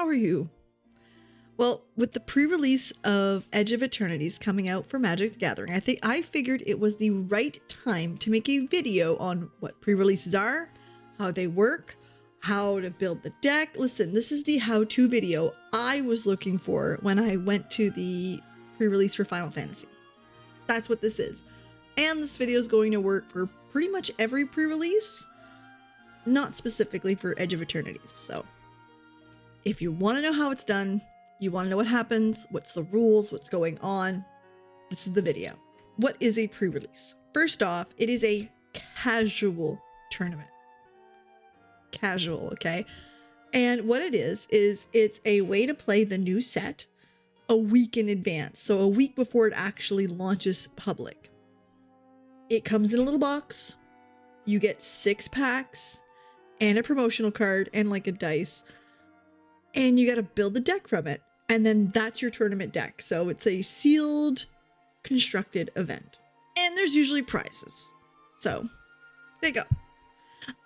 How are you? Well, with the pre-release of Edge of Eternities coming out for Magic the Gathering, I figured it was the right time to make a video on what pre-releases are, how they work, how to build the deck. Listen, this is the how-to video I was looking for when I went to the pre-release for Final Fantasy. That's what this is. And this video is going to work for pretty much every pre-release, not specifically for Edge of Eternities. So if you want to know how it's done, you want to know what happens, what's the rules, what's going on, this is the video. What is a pre-release? First off, it is a casual tournament. Casual, okay? And what it is it's a way to play the new set a week in advance. So a week before it actually launches public. It comes in a little box. You get 6 packs and a promotional card and like a dice. And you got to build the deck from it. And then that's your tournament deck. So it's a sealed, constructed event. And there's usually prizes. So there you go.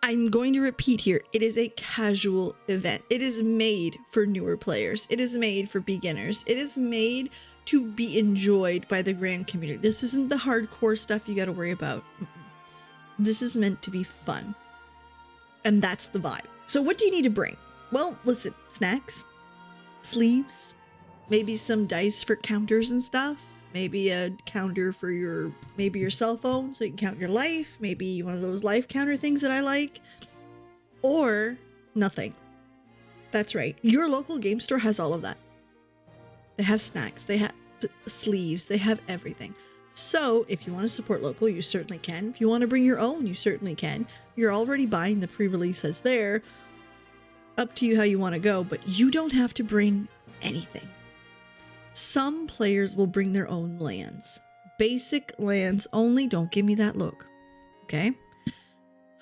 I'm going to repeat here. It is a casual event. It is made for newer players. It is made for beginners. It is made to be enjoyed by the grand community. This isn't the hardcore stuff you got to worry about. This is meant to be fun. And that's the vibe. So what do you need to bring? Well, listen, snacks, sleeves, maybe some dice for counters and stuff, maybe a counter for your cell phone so you can count your life, maybe one of those life counter things that I like, or nothing. That's right. Your local game store has all of that. They have snacks, they have sleeves, they have everything. So if you want to support local, you certainly can. If you want to bring your own, you certainly can. You're already buying the pre-release that's there. Up to you how you want to go, but you don't have to bring anything. Some players will bring their own lands. Basic lands only, don't give me that look, okay?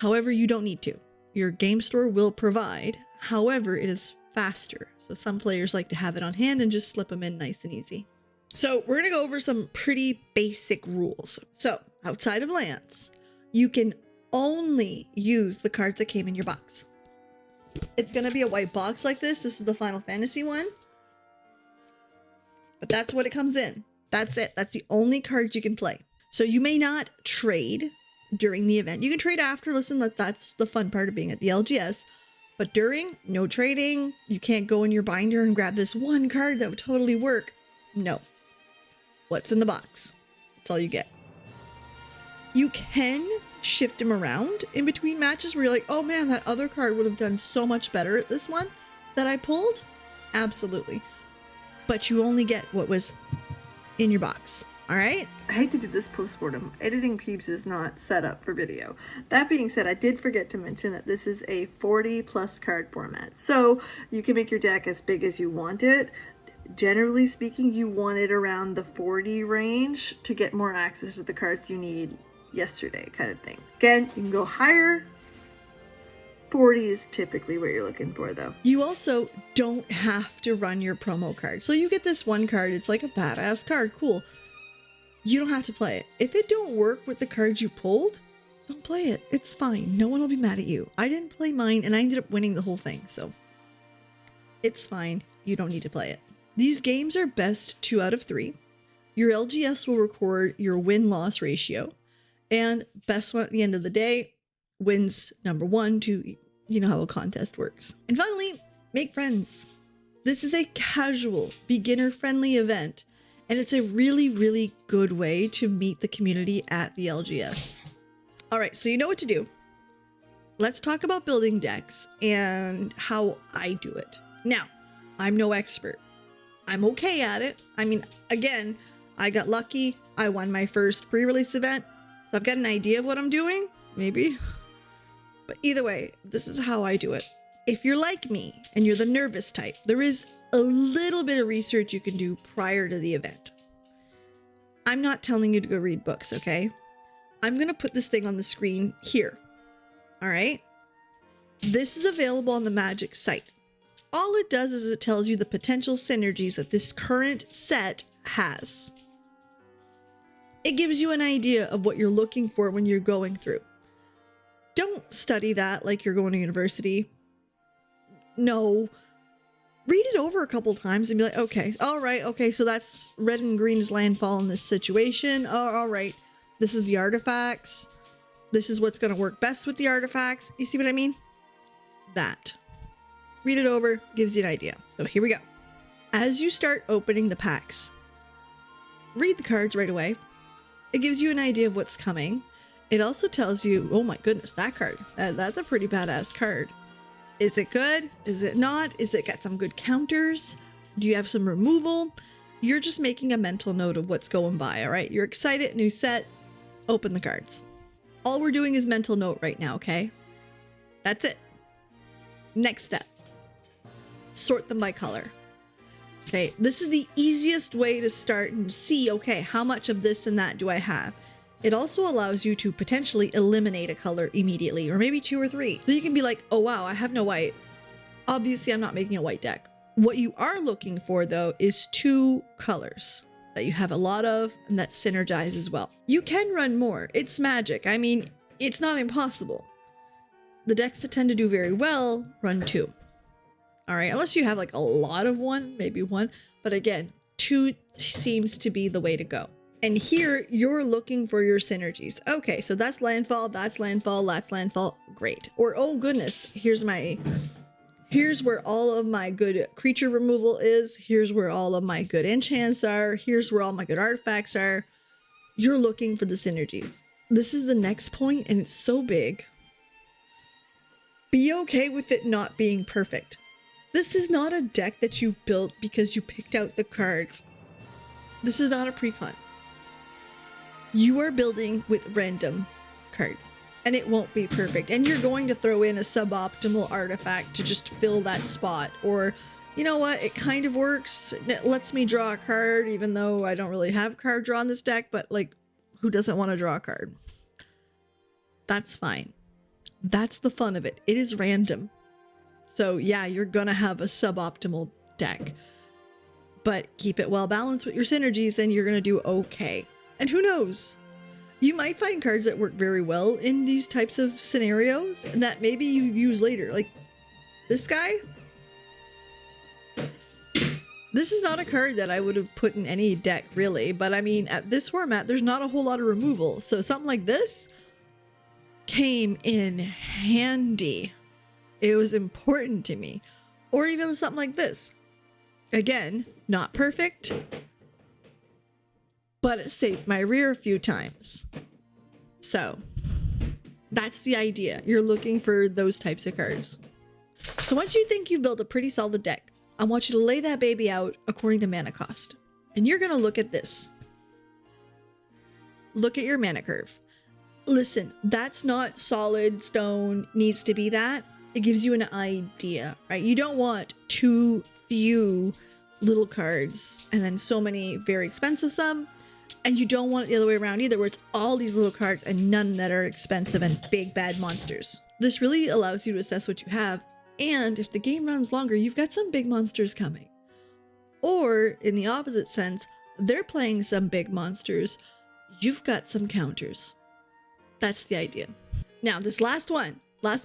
However, you don't need to. Your game store will provide, however, it is faster. So some players like to have it on hand and just slip them in nice and easy. So we're gonna go over some pretty basic rules. So outside of lands, you can only use the cards that came in your box. It's going to be a white box like this. This is the Final Fantasy one. But that's what it comes in. That's it. That's the only cards you can play. So you may not trade during the event. You can trade after. Listen, that's the fun part of being at the LGS. But during, no trading. You can't go in your binder and grab this one card that would totally work. No. What's in the box? That's all you get. You can shift them around in between matches where you're like, oh man, that other card would have done so much better at this one that I pulled. Absolutely. But you only get what was in your box. All right. I hate to do this postmortem. Editing peeps is not set up for video. That being said, I did forget to mention that this is a 40 plus card format. So you can make your deck as big as you want it. Generally speaking, you want it around the 40 range to get more access to the cards you need yesterday, kind of thing. Again, you can go higher. 40 is typically what you're looking for, though. You also don't have to run your promo card. So you get this one card, it's like a badass card, cool. You don't have to play it. If it don't work with the cards you pulled, don't play it. It's fine. No one will be mad at you. I didn't play mine and I ended up winning the whole thing, so it's fine. You don't need to play it. These games are best 2 out of 3. Your LGS will record your win-loss ratio. And best one at the end of the day wins number 1, 2, you know how a contest works. And finally, make friends. This is a casual, beginner-friendly event, and it's a really, really good way to meet the community at the LGS. All right, so you know what to do. Let's talk about building decks and how I do it. Now, I'm no expert. I'm okay at it. I mean, again, I got lucky. I won my first pre-release event. So I've got an idea of what I'm doing, maybe. But either way, this is how I do it. If you're like me and you're the nervous type, there is a little bit of research you can do prior to the event. I'm not telling you to go read books, okay? I'm going to put this thing on the screen here. All right? This is available on the Magic site. All it does is it tells you the potential synergies that this current set has. It gives you an idea of what you're looking for when you're going through. Don't study that like you're going to university. No, read it over a couple times and be like, okay, all right, okay, so that's red and green's landfall in this situation. Oh, all right, this is the artifacts. This is what's going to work best with the artifacts. You see what I mean? That. Read it over, gives you an idea. So here we go. As you start opening the packs, read the cards right away. It gives you an idea of what's coming. It also tells you, oh my goodness, that card, that's a pretty badass card. Is it good? Is it not? Is it got some good counters? Do you have some removal? You're just making a mental note of what's going by, all right? You're excited, new set, open the cards. All we're doing is mental note right now, okay? That's it. Next step. Sort them by color. Okay, this is the easiest way to start and see, okay, how much of this and that do I have? It also allows you to potentially eliminate a color immediately, or maybe 2 or 3. So you can be like, oh wow, I have no white. Obviously, I'm not making a white deck. What you are looking for though is 2 colors that you have a lot of and that synergize as well. You can run more. It's magic. I mean, it's not impossible. The decks that tend to do very well run 2. All right, unless you have like a lot of one, maybe 1. But again, 2 seems to be the way to go. And here you're looking for your synergies. Okay, so that's landfall, that's landfall, that's landfall. Great. Or, oh goodness, here's where all of my good creature removal is. Here's where all of my good enchants are. Here's where all my good artifacts are. You're looking for the synergies. This is the next point, and it's so big. Be okay with it not being perfect. This is not a deck that you built because you picked out the cards. This is not a pre-con. You are building with random cards, and it won't be perfect. And you're going to throw in a suboptimal artifact to just fill that spot. Or, you know what, it kind of works. It lets me draw a card, even though I don't really have a card draw in this deck, but like, who doesn't want to draw a card? That's fine. That's the fun of it. It is random. So yeah, you're gonna have a suboptimal deck, but keep it well balanced with your synergies and you're gonna do okay. And who knows? You might find cards that work very well in these types of scenarios and that maybe you use later. Like this guy. This is not a card that I would have put in any deck really, but I mean, at this format, there's not a whole lot of removal. So something like this came in handy. It was important to me. Or even something like this. Again, not perfect, but it saved my rear a few times. So that's the idea. You're looking for those types of cards. So once you think you've built a pretty solid deck, I want you to lay that baby out according to mana cost. And you're going to look at this. Look at your mana curve. Listen, that's not solid stone, needs to be that. It gives you an idea, right? You don't want too few little cards and then so many very expensive some. And you don't want it the other way around either, where it's all these little cards and none that are expensive and big bad monsters. This really allows you to assess what you have. And if the game runs longer, you've got some big monsters coming. Or in the opposite sense, they're playing some big monsters. You've got some counters. That's the idea. Now, this last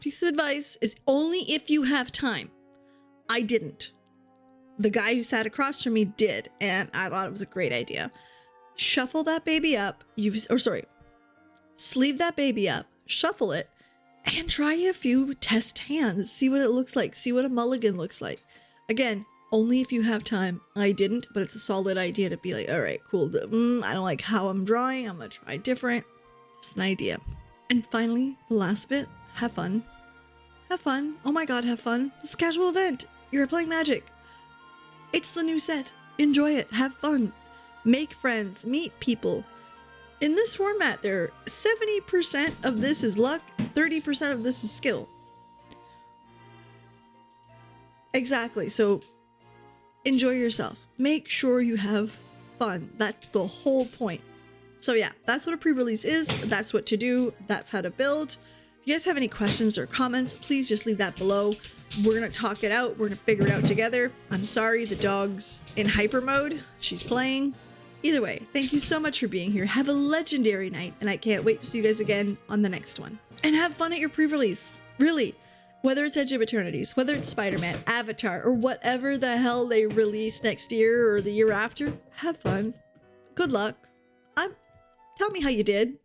piece of advice is only if you have time. I didn't. The guy who sat across from me did, and I thought it was a great idea. Shuffle that baby up. Sleeve that baby up, shuffle it, and try a few test hands. See what it looks like. See what a mulligan looks like. Again, only if you have time. I didn't, but it's a solid idea to be like, all right, cool. I don't like how I'm drawing. I'm going to try different. Just an idea. And finally, the last bit, have fun. Have fun. Oh my God, have fun. It's a casual event. You're playing Magic. It's the new set. Enjoy it. Have fun. Make friends. Meet people. In this format, 70% of this is luck, 30% of this is skill. Exactly. So enjoy yourself. Make sure you have fun. That's the whole point. So yeah, that's what a pre-release is. That's what to do. That's how to build. If you guys have any questions or comments, please just leave that below. We're going to talk it out. We're going to figure it out together. I'm sorry, the dog's in hyper mode. She's playing. Either way, thank you so much for being here. Have a legendary night, and I can't wait to see you guys again on the next one. And have fun at your pre-release. Really, Whether it's Edge of Eternities, whether it's Spider-Man, Avatar, or whatever the hell they release next year or the year after, have fun. Good luck. Tell me how you did.